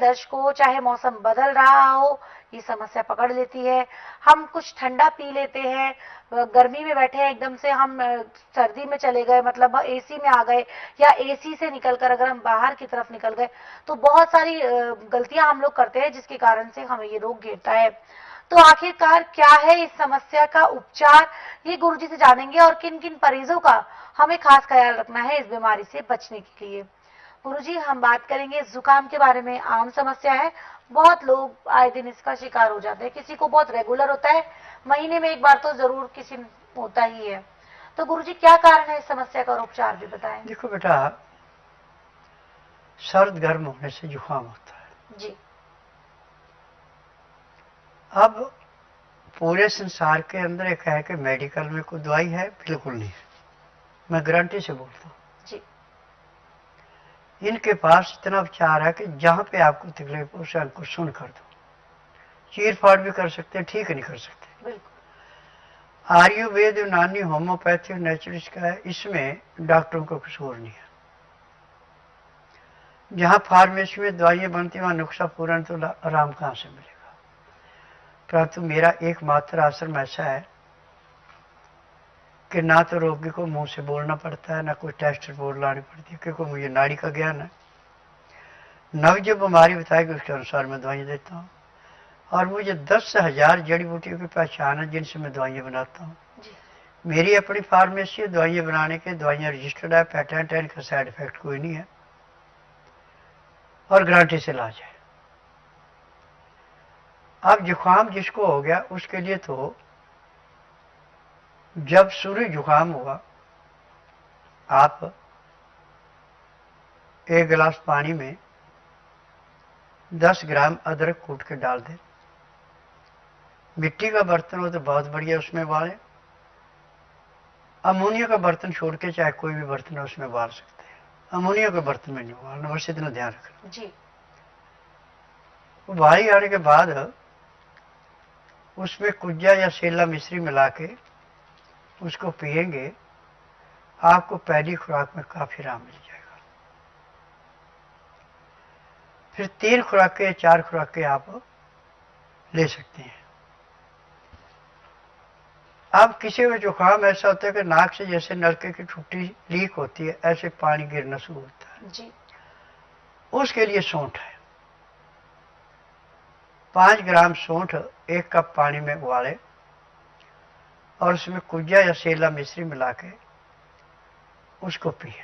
दर्शकों, चाहे मौसम बदल रहा हो, ये समस्या पकड़ लेती है। हम कुछ ठंडा पी लेते हैं, गर्मी में बैठे हैं, एकदम से हम सर्दी में चले गए, मतलब एसी में आ गए, या एसी से निकलकर अगर हम बाहर की तरफ निकल गए, तो बहुत सारी गलतियां हम लोग करते हैं जिसके कारण से हमें ये रोग घेरता है। तो आखिरकार क्या है इस समस्या का उपचार, ये गुरुजी से जानेंगे, और किन किन परहेजों का हमें खास ख्याल रखना है इस बीमारी से बचने के लिए। गुरुजी, हम बात करेंगे जुकाम के बारे में। आम समस्या है, बहुत लोग आए दिन इसका शिकार हो जाते हैं। किसी को बहुत रेगुलर होता है, महीने में एक बार तो जरूर किसी होता ही है। तो गुरुजी, क्या कारण है इस समस्या का, और उपचार भी बताएं। देखो बेटा, सर्द गर्म होने से जुकाम होता है जी। अब पूरे संसार के अंदर एक है कि मेडिकल में कोई दवाई है, बिल्कुल नहीं है, मैं गारंटी से बोलता हूँ। जी। इनके पास इतना उपचार है कि जहां पे आपको तकलीफ हो उसे अंकुर सुन कर दो, चीर फाड़ भी कर सकते हैं, ठीक नहीं कर सकते। बिल्कुल। आयुर्वेद, यूनानी, होम्योपैथी, नेचुरलिस्ट का है, इसमें डॉक्टरों का कसूर नहीं है। जहां फार्मेसी में दवाइयां बनती हैं वहां नुस्खा पूरा, तो आराम कहां से मिलेगा। परंतु मेरा एकमात्र आश्रम ऐसा है कि ना तो रोगी को मुंह से बोलना पड़ता है, ना कोई टेस्ट रिपोर्ट लानी पड़ती है, क्योंकि मुझे नाड़ी का ज्ञान है। नव जो बीमारी बताएगी उसके अनुसार मैं दवाइयाँ देता हूँ, और मुझे 10,000 जड़ी बूटियों की पहचान है जिनसे मैं दवाइयाँ बनाता हूँ। मेरी अपनी फार्मेसी है, दवाइयाँ बनाने के, दवाइयाँ रजिस्टर्ड है, पेटेंट है, इनका साइड इफेक्ट कोई नहीं है, और गारंटी से इलाज है। अब जुकाम जिसको हो गया उसके लिए तो जब शुरू जुकाम हुआ, आप 1 गिलास पानी में 10 ग्राम अदरक कूट के डाल दें। मिट्टी का बर्तन हो तो बहुत बढ़िया, उसमें उबालें। अमोनिया का बर्तन छोड़ के चाहे कोई भी बर्तन है उसमें उबाल सकते हैं, अमोनिया के बर्तन में नहीं उबालना, बस इतना ध्यान रखना जी। उबाली आने के बाद उसमें कुज्जा या सेला मिश्री मिला के उसको पिएंगे, आपको पहली खुराक में काफी आराम मिल जाएगा। फिर 3 खुराकें 4 खुराकें आप ले सकते हैं। अब किसी को जुकाम ऐसा होता है कि नाक से जैसे नलके की टूटी लीक होती है, ऐसे पानी गिरना शुरू होता है जी। उसके लिए सौंठ है। 5 ग्राम सौंठ 1 कप पानी में उबाले और उसमें कुज्जा या सेला मिश्री मिला के उसको पिए,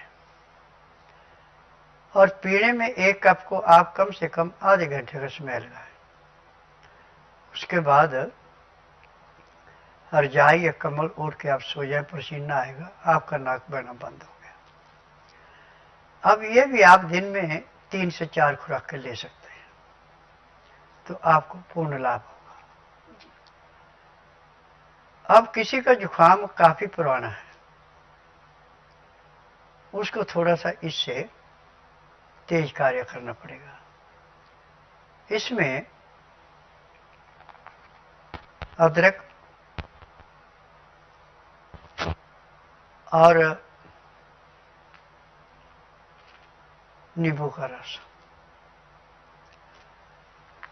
और पीने में 1 कप को आप कम से कम आधे घंटे का समय लगाएं। उसके बाद रजाई या कम्बल ओढ़ के आप सो जाए, पसीना आएगा, आपका नाक बहना बंद हो गया। अब ये भी आप दिन में 3 से 4 खुराकें ले सकते हैं, तो आपको पूर्ण लाभ होगा। अब किसी का जुकाम काफी पुराना है, उसको थोड़ा सा इससे तेज कार्य करना पड़ेगा। इसमें अदरक और नींबू का रस,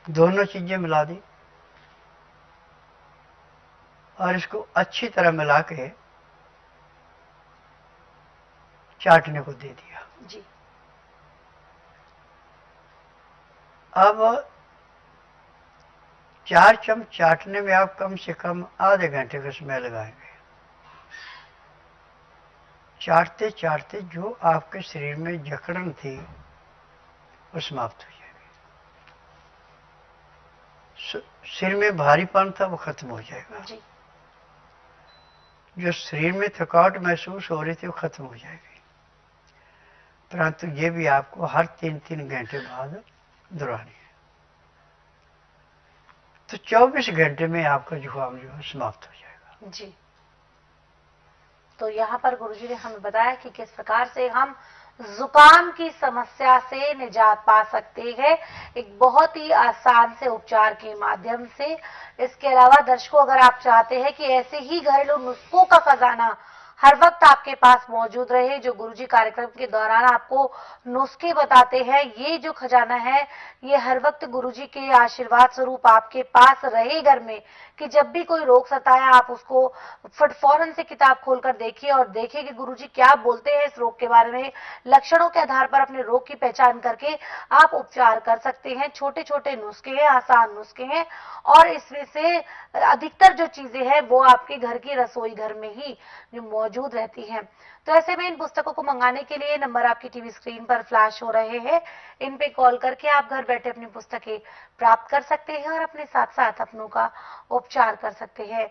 दोनों चीजें मिला दी और इसको अच्छी तरह मिला के चाटने को दे दिया। जी। अब 4 चम्मच चाटने में आप कम से कम आधे घंटे का समय लगाएंगे। चाटते चाटते जो आपके शरीर में जकड़न थी वो समाप्त हो जाएगी, सिर में भारीपन था वो खत्म हो जाएगा, जी। जो शरीर में थकावट महसूस हो रही थी वो खत्म हो जाएगी। परंतु ये भी आपको हर 3-3 घंटे बाद दोहरानी है, तो 24 घंटे में आपका जुकाम जो है समाप्त हो जाएगा। जी। तो यहाँ पर गुरुजी ने हमें बताया कि किस प्रकार से हम जुकाम की समस्या से निजात पा सकते हैं, एक बहुत ही आसान से उपचार के माध्यम से। इसके अलावा दर्शकों, अगर आप चाहते हैं कि ऐसे ही घरेलू नुस्खों का खजाना हर वक्त आपके पास मौजूद रहे, जो गुरुजी कार्यक्रम के दौरान आपको नुस्खे बताते हैं, ये जो खजाना है ये हर वक्त गुरुजी के आशीर्वाद स्वरूप आपके पास रहे घर में, कि जब भी कोई रोग सताए आप उसको फौरन से किताब खोलकर देखिए और देखिए कि गुरुजी क्या बोलते हैं इस रोग के बारे में। लक्षणों के आधार पर अपने रोग की पहचान करके आप उपचार कर सकते हैं। छोटे छोटे नुस्खे हैं, आसान नुस्खे हैं, और इसमें से अधिकतर जो चीजें हैं वो आपके घर की रसोई घर में ही जो मौजूद रहती हैं। तो ऐसे में इन पुस्तकों को मंगाने के लिए नंबर आपकी टीवी स्क्रीन पर फ्लैश हो रहे हैं, इन पे कॉल करके आप घर बैठे अपनी पुस्तकें प्राप्त कर सकते हैं और अपने साथ साथ अपनों का उपचार कर सकते हैं।